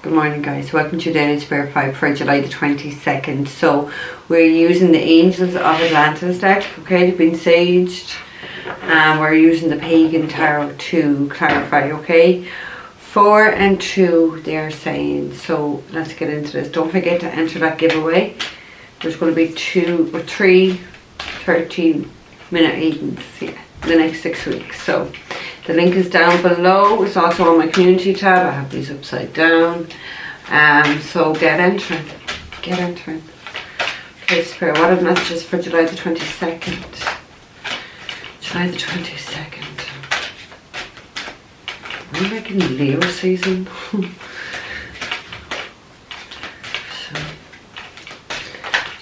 Good morning, guys. Welcome to Daily Spirit 5 for July the 22nd. So we're using the Angels of Atlantis deck, okay? They've been saged. And we're using the Pagan Tarot to clarify, okay? 4 and 2, they're saying. So let's get into this. Don't forget to enter that giveaway. There's going to be 2 or 3 13-minute readings, yeah, the next 6 weeks. So the link is down below. It's also on my community tab. I have these upside down. So get entering. Get entering. Okay, Spirit, what are the messages for July the 22nd? July the 22nd. Are we like in Leo season? So,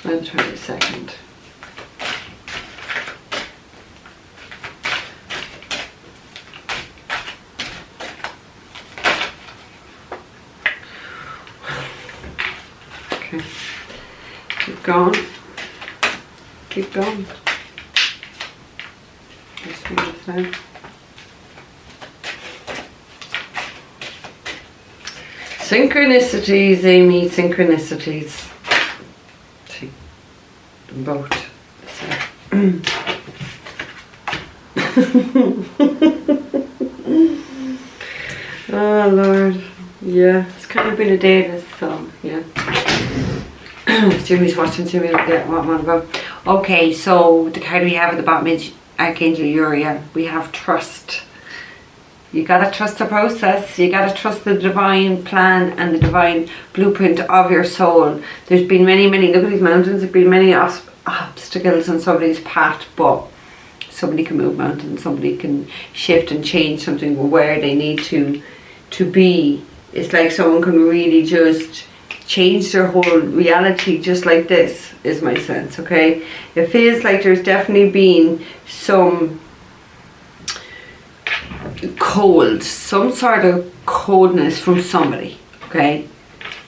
July the 22nd. Keep going. Keep going. Let's read this now. Synchronicities, Amy, synchronicities. See them both. Oh Lord. Yeah, it's kind of been a day this, so yeah. Jimmy's watching, Jimmy will get what I'm on about. Okay, so the card we have at the bottom is Archangel Uriel. We have trust. You gotta trust the process. You gotta trust the divine plan and the divine blueprint of your soul. There's been many, look at these mountains. There's been many obstacles on somebody's path, but somebody can move mountains. Somebody can shift and change something where they need to be. It's like someone can really just change their whole reality just like this, is my sense, okay? It feels like there's definitely been some some sort of coldness from somebody, okay?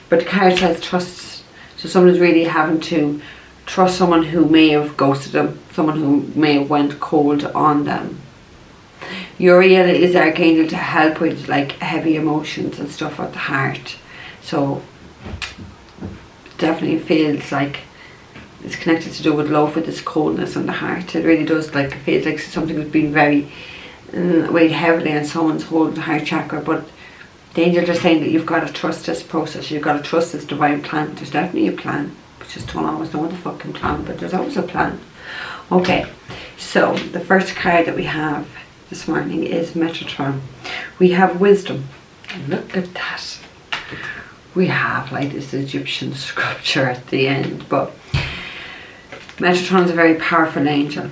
But the card says trust. So someone's really having to trust someone who may have ghosted them, someone who may have went cold on them. Uriel is Archangel to help with like heavy emotions and stuff at the heart. So definitely feels like it's connected to do with love, with this coldness on the heart. It really does, like, it feels like something has been very weighed heavily on someone's whole heart chakra. But the angels are saying that you've got to trust this process. You've got to trust this divine plan. There's definitely a plan. We just don't always know the fucking plan, but there's always a plan. Okay, so the first card that we have this morning is Metatron. We have wisdom. Look at that. We have like this Egyptian sculpture at the end, but Metatron is a very powerful angel.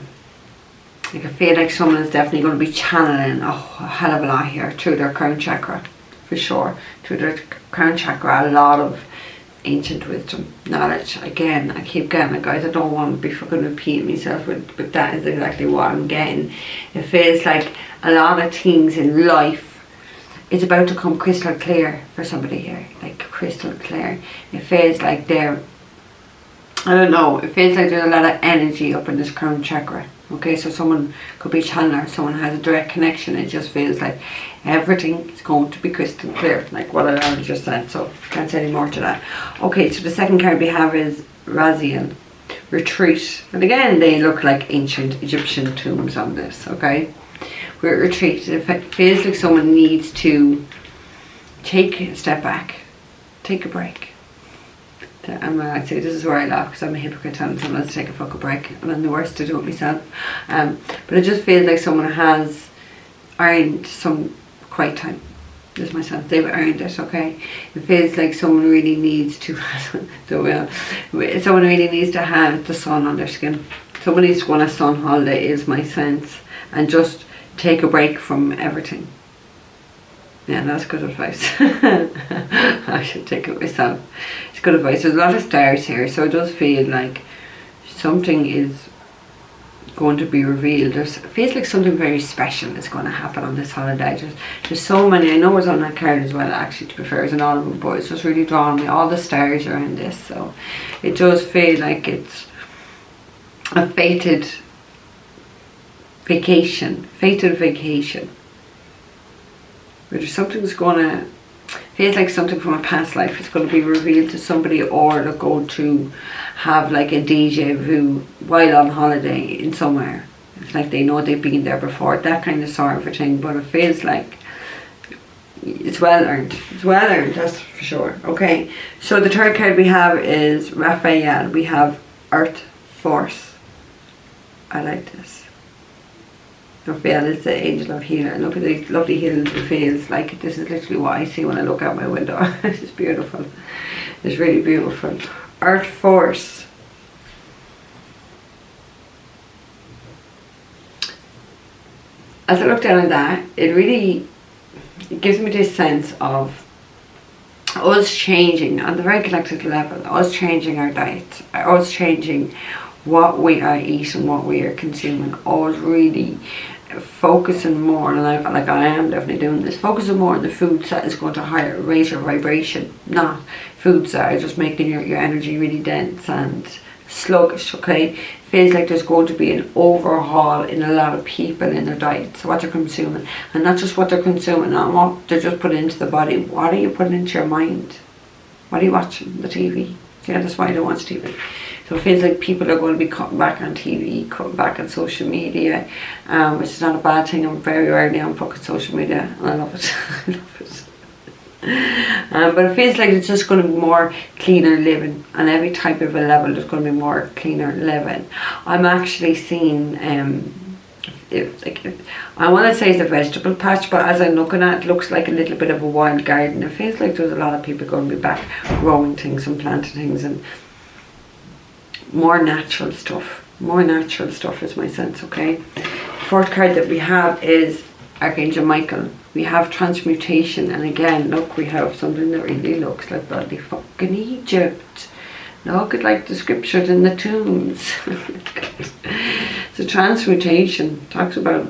I can feel like someone is definitely going to be channeling a hell of a lot here through their crown chakra, for sure. Through their crown chakra, a lot of ancient wisdom, knowledge. Again, I keep getting it, guys. I don't want to be fucking repeating myself, but that is exactly what I'm getting. It feels like a lot of things in life is about to come crystal clear for somebody here, like crystal clear. It feels like they're, I don't know, it feels like there's a lot of energy up in this crown chakra. Okay, so someone could be a channeler, someone has a direct connection. It just feels like everything is going to be crystal clear, like what I already just said, so can't say any more to that. Okay, so the second card we have is Raziel, retreat. And again, they look like ancient Egyptian tombs on this, okay? We're at retreat. It feels like someone needs to take a step back, take a break. And I'd say this is where I laugh, because I'm a hypocrite telling someone else to take a fucking break, and I'm the worst to do it myself. But it just feels like someone has earned some quiet time. This is my sense. They've earned it, okay? It feels like someone really needs to someone really needs to have the sun on their skin. Someone needs to go on a sun holiday, is my sense, and just take a break from everything. Yeah, that's good advice. I should take it myself. It's good advice. There's a lot of stars here, so it does feel like something is going to be revealed. It feels like something very special is going to happen on this holiday. There's so many. I know it's on that card as well, actually, to be fair, in all of them, but it's just really drawing me. All the stars are in this, so it does feel like it's a fated vacation. Where there's something that's going to feels like something from a past life is going to be revealed to somebody, or they're going to have like a déjà vu while on holiday in somewhere. It's like they know they've been there before, that kind of sort of a thing, but it feels like it's well earned. It's well earned, that's for sure. Okay, so the third card we have is Raphael. We have Earth Force. I like this. Raphael is the angel of healer. Look at these lovely hills and fields. Like, this is literally what I see when I look out my window. It's beautiful. It's really beautiful. Earth Force. As I look down at that, it gives me this sense of us changing on the very collective level, us changing our diet, us changing what we are eating, what we are consuming, us really focusing more, and I am definitely doing this, focusing more on the foods that is going to higher rate your vibration, not foods that are just making your energy really dense and sluggish. Okay, feels like there's going to be an overhaul in a lot of people in their diet, so what they're consuming, and not just what they're consuming, not what they're just putting into the body. What are you putting into your mind? What are you watching? The TV? Yeah, that's why I don't watch TV. So it feels like people are going to be cutting back on TV, cutting back on social media, which is not a bad thing. I'm very rarely on fucking social media, and I love it. I love it. But it feels like it's just going to be more cleaner living, on every type of a level there's going to be more cleaner living. I'm actually seeing, I want to say it's a vegetable patch, but as I'm looking at it, looks like a little bit of a wild garden. It feels like there's a lot of people going to be back growing things and planting things, and more natural stuff. More natural stuff is my sense. Okay, fourth card that we have is Archangel Michael. We have transmutation, and again, look, we have something that really looks like bloody fucking Egypt. Look at like the scriptures in the tombs. So transmutation talks about,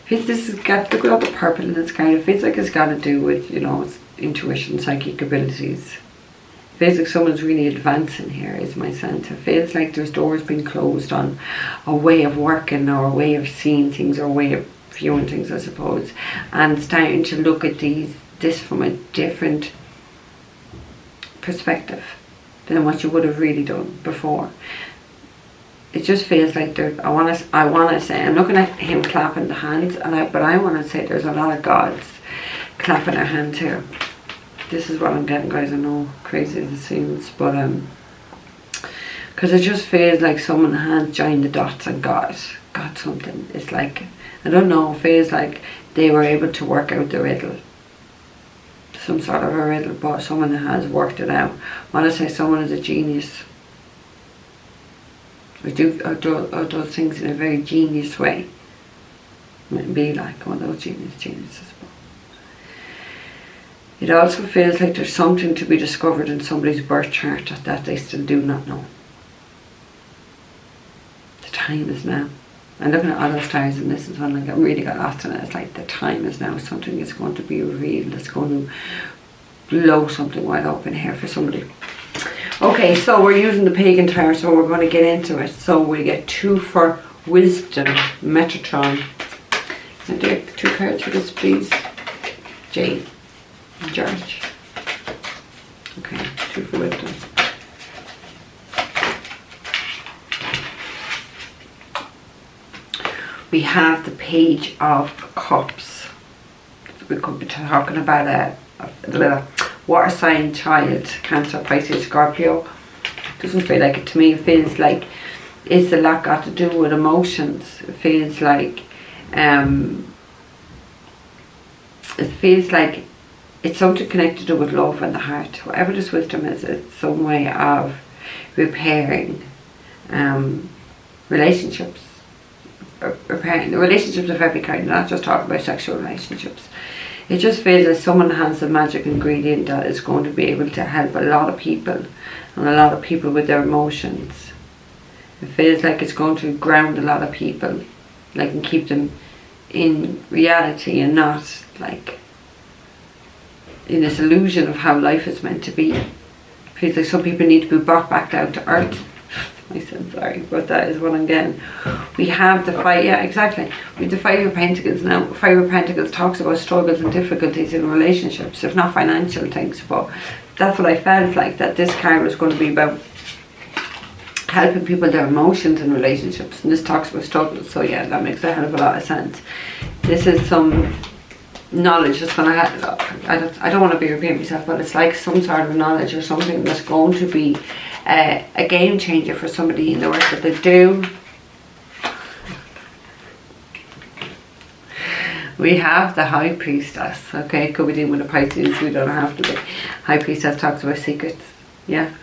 feels this has got, look at all the purple in this card. It feels like it's got to do with, you know, intuition, psychic abilities. Feels like someone's really advancing here, is my sense. It feels like there's doors being closed on a way of working, or a way of seeing things, or a way of viewing things, I suppose, and starting to look at this from a different perspective than what you would have really done before. It just feels like there. I want to say, I'm looking at him clapping the hands, but I want to say there's a lot of gods clapping their hands here. This is what I'm getting, guys. I know, crazy as it seems, but because it just feels like someone has joined the dots and got something. It's like, I don't know, it feels like they were able to work out the riddle, some sort of a riddle, but someone has worked it out. I want to say someone is a genius, or does things in a very genius way. Might be like one of those geniuses. It also feels like there's something to be discovered in somebody's birth chart that they still do not know. The time is now. I'm looking at all those stars, and this is when I really got lost in it. It's like the time is now. Something is going to be revealed. It's going to blow something wide open here for somebody. Okay, so we're using the pagan tower, so we're going to get into it. So we get 2 for wisdom, Metatron. Can I do 2 cards for this, please? Jane. George. Okay, 2 for wisdom. We have the Page of Cups. We could be talking about a little water sign child, Cancer, Pisces, Scorpio. Doesn't feel like it to me. It feels like it's a lot got to do with emotions. It feels like it's something connected to with love and the heart. Whatever this wisdom is, it's some way of repairing relationships. Repairing the relationships of every kind, not just talking about sexual relationships. It just feels like someone has a magic ingredient that is going to be able to help a lot of people, and a lot of people with their emotions. It feels like it's going to ground a lot of people, like, and keep them in reality and not like in this illusion of how life is meant to be. It feels like some people need to be brought back down to earth. I said sorry, but that is what I'm getting. We have the five, yeah, exactly. We have the Five of Pentacles now. Five of Pentacles talks about struggles and difficulties in relationships, if not financial things, but that's what I felt like, that this card was going to be about helping people their emotions in relationships, and this talks about struggles. So yeah, that makes a hell of a lot of sense. This is some knowledge that's going to have, I don't want to be repeating myself, but it's like some sort of knowledge or something that's going to be a game changer for somebody in the work that they do. We have the High Priestess, okay, could be dealing with a Pisces, we don't have to be. High Priestess talks about secrets, yeah.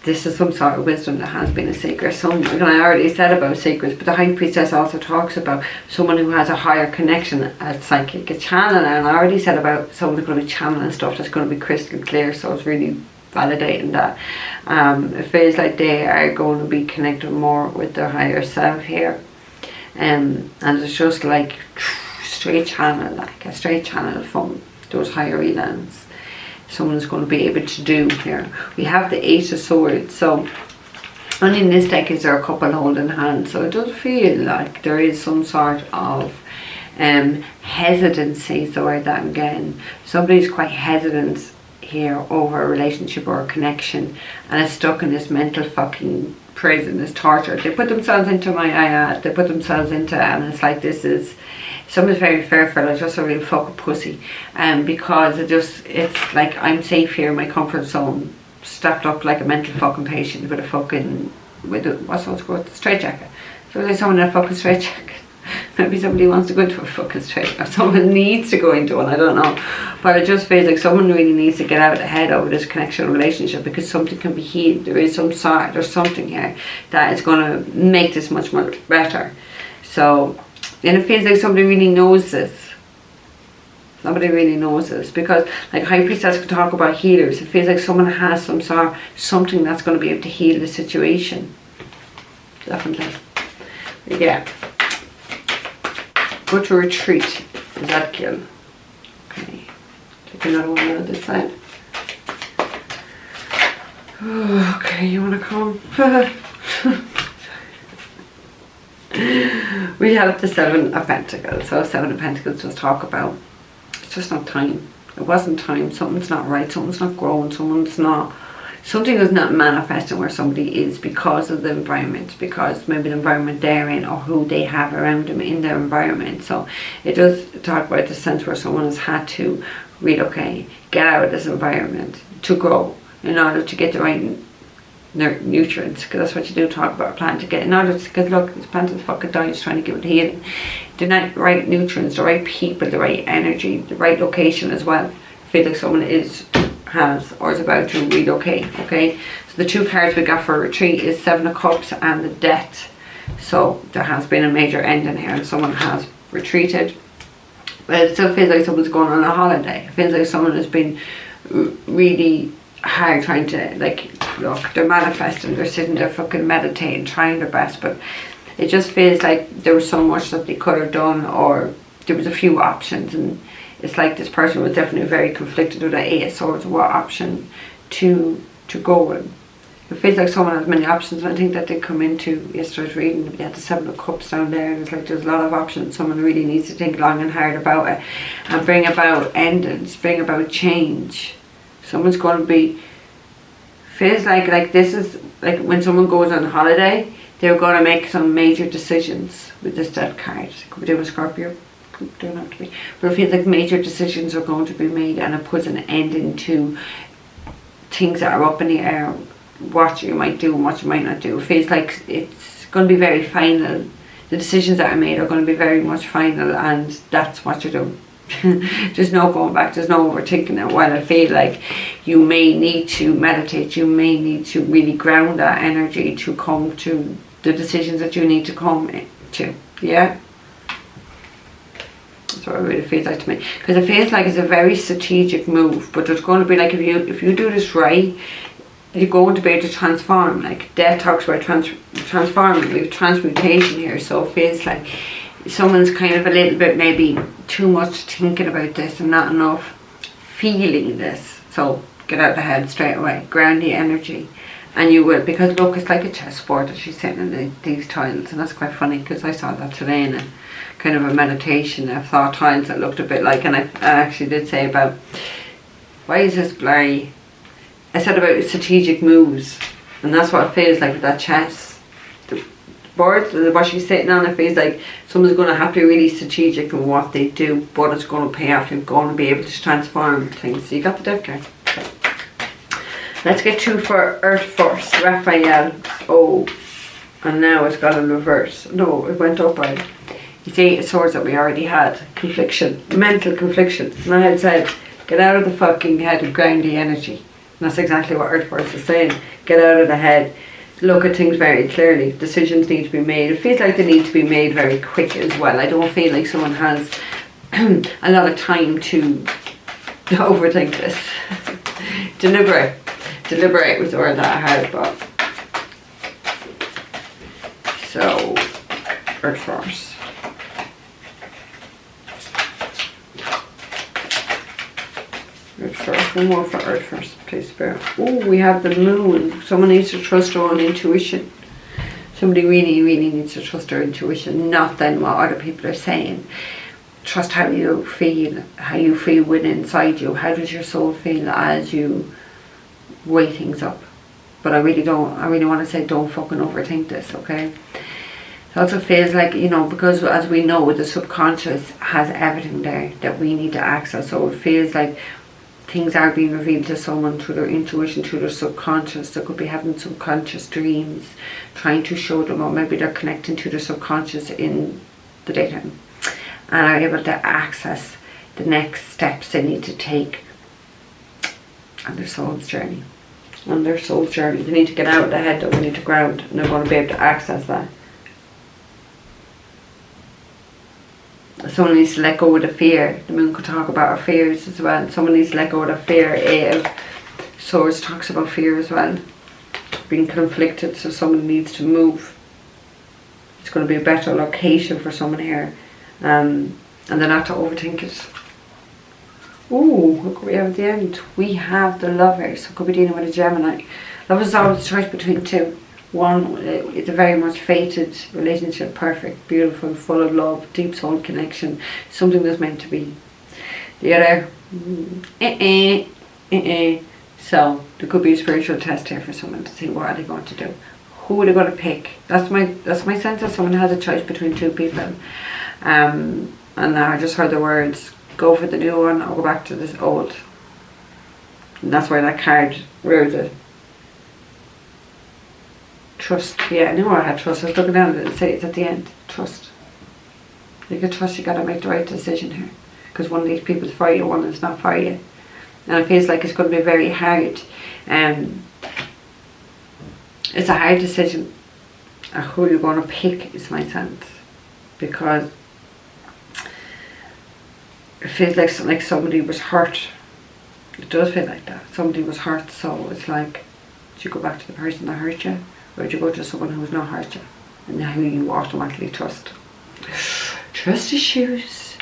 This is some sort of wisdom that has been a secret. And I already said about secrets, but the High Priestess also talks about someone who has a higher connection, a psychic, a channeler. And I already said about someone who's going to be channeling stuff that's going to be crystal clear, so it's really validating that. It feels like they are going to be connected more with their higher self here. And it's just like straight channel, like a straight channel from those higher elans. Someone's going to be able to do here. We have the Eight of Swords, so only in this deck is there a couple holding hands, so it does feel like there is some sort of hesitancy, is the word that I'm getting. Somebody's quite hesitant here over a relationship or a connection, and is stuck in this mental fucking prison, this torture. They put themselves into they put themselves into, and it's like this is, someone's very fearful, it's just a real fucking pussy, because it's like, I'm safe here in my comfort zone, strapped up like a mental fucking patient with a fucking, what's those called, straight jacket. So there's someone in a fucking straight jacket. Maybe somebody wants to go into a fucking straight, or someone needs to go into one, I don't know. But it just feels like someone really needs to get out ahead over this connection or relationship, because something can be healed. There is there's something here that is going to make this much more better. So, and it feels like somebody really knows this. Somebody really knows this, because like High Priestess can talk about healers. It feels like someone has something that's going to be able to heal the situation. Definitely. Yeah. Go to retreat. Is that kill? Okay. Take another one out of this side. Okay, you want to come? We have the Seven of Pentacles. So Seven of Pentacles just talk about, it's just not time. It wasn't time. Something's not right. Something's not growing. Something is not manifesting where somebody is because of the environment, because maybe the environment they're in or who they have around them in their environment. So it does talk about the sense where someone has had to relocate, get out of this environment to grow in order to get the right nutrients, because that's what you do talk about a plant to get, in order to, because look, this plant is fucking dying, just trying to give it healing. The right nutrients, the right people, the right energy, the right location as well. I feel like someone has or is about to relocate. Okay, so the two cards we got for retreat is Seven of Cups and the Death. So there has been a major ending here and someone has retreated, but it still feels like someone's going on a holiday. It feels like someone has been really hard trying to, like, look, they're manifesting, they're sitting there fucking meditating, trying their best, but it just feels like there was so much that they could have done, or there was a few options, and it's like this person was definitely very conflicted with the Eight of Swords, what option to go with. It feels like someone has many options, and I think that did come into yesterday's reading. We had the Seven of Cups down there, and it's like there's a lot of options. Someone really needs to think long and hard about it and bring about endings, bring about change. Someone's going to be, feels like this is like when someone goes on holiday, they're going to make some major decisions with this Death card. It could be doing a Scorpio. Don't have to be, but it feels like major decisions are going to be made, and it puts an end into things that are up in the air, what you might do and what you might not do. It feels like it's going to be very final. The decisions that are made are going to be very much final, and that's what you do. There's no going back, there's no overthinking it. While I feel like you may need to meditate, you may need to really ground that energy to come to the decisions that you need to come to. Yeah, that's what it really feels like to me, because it feels like it's a very strategic move, but it's going to be like, if you do this right, you're going to be able to transform. Like Death talks about transforming, we have transmutation here. So it feels like someone's kind of a little bit maybe too much thinking about this and not enough feeling this. So get out of the head straight away, ground the energy, And you will, because look, it's like a chessboard that she's sitting in these tiles, and that's quite funny because I saw that today in a kind of a meditation. I saw tiles that looked a bit like, and I actually did say about, why is this blurry? I said about strategic moves, and that's what it feels like with that chess. The board, what she's sitting on, it feels like someone's going to have to be really strategic in what they do, but it's going to pay off. You're going to be able to transform things. So you got the deck card. Let's get 2 for Earth Force, Raphael. Oh, and now it's got a reverse. No, it went up by. It's 8 of Swords that we already had. Confliction, mental confliction. And I had said, get out of the fucking head and ground the energy. And that's exactly what Earth Force is saying. Get out of the head. Look at things very clearly. Decisions need to be made. It feels like they need to be made very quick as well. I don't feel like someone has a lot of time to overthink this. Deliberate was the word that I had, but so Earth Force. Earth Force, one more for Earth Force, please, Spirit. Oh, we have the Moon. Someone needs to trust their own intuition. Somebody really, really needs to trust their intuition, not then what other people are saying. Trust how you feel within inside you. How does your soul feel as you weigh things up? But I really want to say, don't fucking overthink this, okay? It also feels like, you know, because as we know, the subconscious has everything there that we need to access. So it feels like things are being revealed to someone through their intuition, through their subconscious. They could be having subconscious dreams, trying to show them, or maybe they're connecting to their subconscious in the daytime and are able to access the next steps they need to take on their soul's journey. They need to get out of the head, they need to ground, and they're going to be able to access that. Someone needs to let go of the fear. The Moon could talk about our fears as well. Someone needs to let go of the fear. Swords talks about fear as well. Being conflicted, so someone needs to move. It's going to be a better location for someone here. And they're not to overthink it. Ooh, look what we have at the end. We have the Lover, so could be dealing with a Gemini. Love is always a choice between two. One, it's a very much fated relationship, perfect, beautiful, full of love, deep soul connection, something that's meant to be. The other, So there could be a spiritual test here for someone to see what are they going to do. Who are they going to pick? That's my sense that someone has a choice between two people. And I just heard the words, go for the new one or go back to this old. And that's why that card wrote it. Trust. Yeah, I knew I had trust. I was looking down at it and say it's at the end. Trust. You can trust, you got to make the right decision here. Because one of these people is for you, one is not for you. And it feels like it's going to be very hard. It's a hard decision who you're going to pick, is my sense. Because it feels like somebody was hurt. It does feel like that. Somebody was hurt, so it's like, do you go back to the person that hurt you? Or do you go to someone who's not hurt you? And who you automatically trust? Trust issues.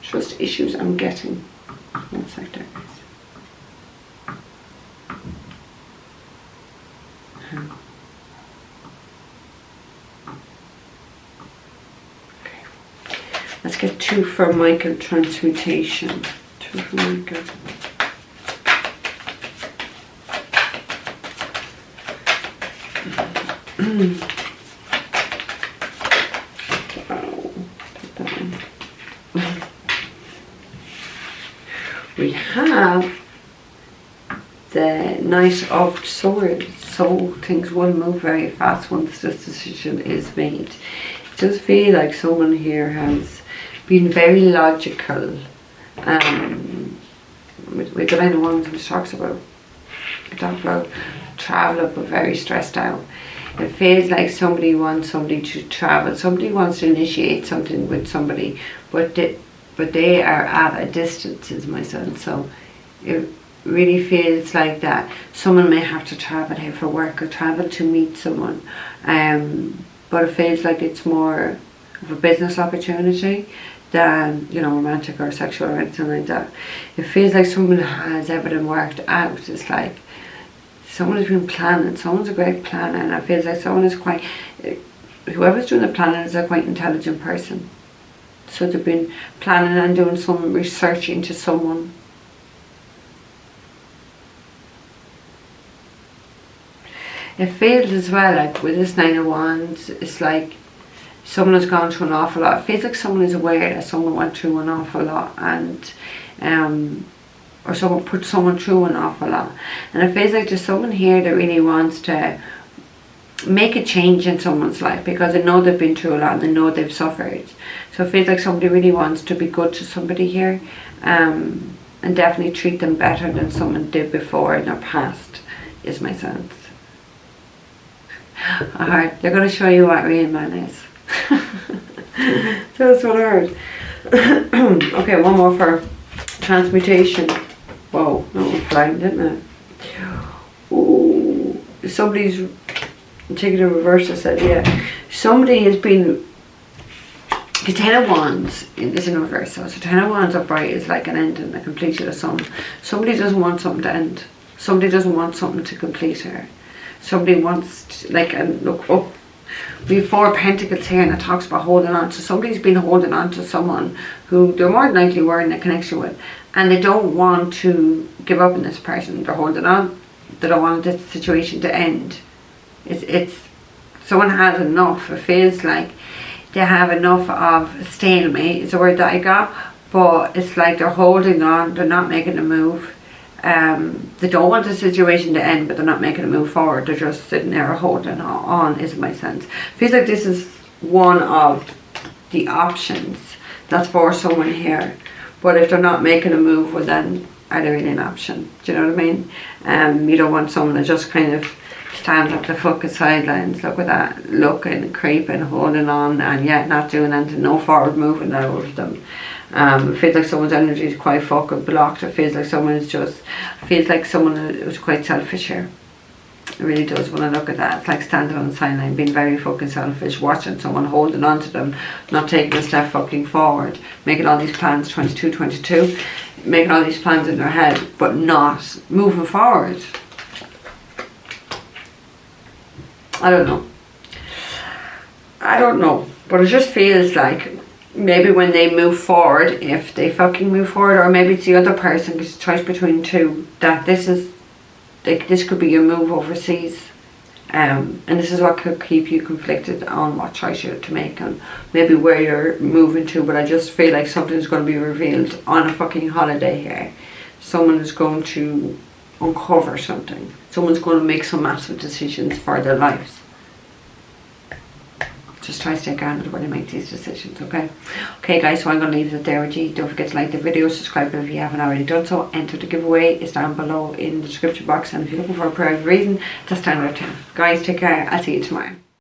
Trust issues I'm getting. One sec there, guys. Okay. Let's get 2 for Michael transmutation. 2 for Michael. We have the Knight of Swords, so things will move very fast once this decision is made. It does feel like someone here has been very logical. With the line of ones which talks about travel but very stressed out. It feels like somebody wants somebody to travel. Somebody wants to initiate something with somebody, but they are at a distance, is my sense. So it really feels like that someone may have to travel here for work or travel to meet someone. But it feels like it's more of a business opportunity than, you know, romantic or sexual or anything like that. It feels like someone has everything worked out. It's like Someone has been planning. Someone's a great planner, and it feels like someone is quite, whoever's doing the planning is a quite intelligent person. So they've been planning and doing some research into someone. It feels as well like with this 9 of Wands, it's like someone has gone through an awful lot. It feels like someone is aware that someone went through an awful lot, and or someone put someone through an awful lot. And it feels like there's someone here that really wants to make a change in someone's life, because they know they've been through a lot and they know they've suffered. So it feels like somebody really wants to be good to somebody here, and definitely treat them better than someone did before in their past, is my sense. Alright, they're going to show you what real man is. That's what I heard. Okay, one more for transmutation. Whoa, that was flying, didn't it? Ooh, somebody's taking a reverse. I said, yeah. Somebody has been. The 10 of Wands is in reverse. So the 10 of Wands upright is like an ending, a completion of something. Somebody doesn't want something to end. Somebody doesn't want something to complete here. Somebody wants to, like, and look up. We have 4 Pentacles here, and it talks about holding on. So somebody's been holding on to someone who they're more than likely were in a connection with, and they don't want to give up on this person. They're holding on. They don't want this situation to end. It's someone has enough. It feels like they have enough of stalemate. It's a word that I got, but it's like they're holding on. They're not making a move. They don't want the situation to end, but they're not making a move forward. They're just sitting there holding on, is my sense. Feels like this is one of the options that's for someone here. But if they're not making a move, well then, are they really an option? Do you know what I mean? You don't want someone that just kind of stands at the fucking sidelines. Look at that, looking, creeping, holding on, and yet not doing anything, no forward movement out of them. It feels like someone's energy is quite fucking blocked. It feels like someone is just, feels like someone who's quite selfish here. It really does. When I look at that, it's like standing on the sideline, being very fucking selfish, watching someone, holding on to them, not taking a step fucking forward, making all these plans, 22, making all these plans in their head, but not moving forward. I don't know, but it just feels like maybe when they move forward, if they fucking move forward, or maybe it's the other person, because it's a choice between two, that this is, like, this could be your move overseas, and this is what could keep you conflicted on what choice you're to make and maybe where you're moving to. But I just feel like something's going to be revealed on a fucking holiday here. Someone is going to uncover something. Someone's going to make some massive decisions for their lives. Just try to stay grounded when you make these decisions, okay? Okay guys, so I'm going to leave it there with you. Don't forget to like the video, subscribe if you haven't already done so. Enter the giveaway, it's down below in the description box, and if you're looking for a private reading, that's down there too. Guys, take care, I'll see you tomorrow.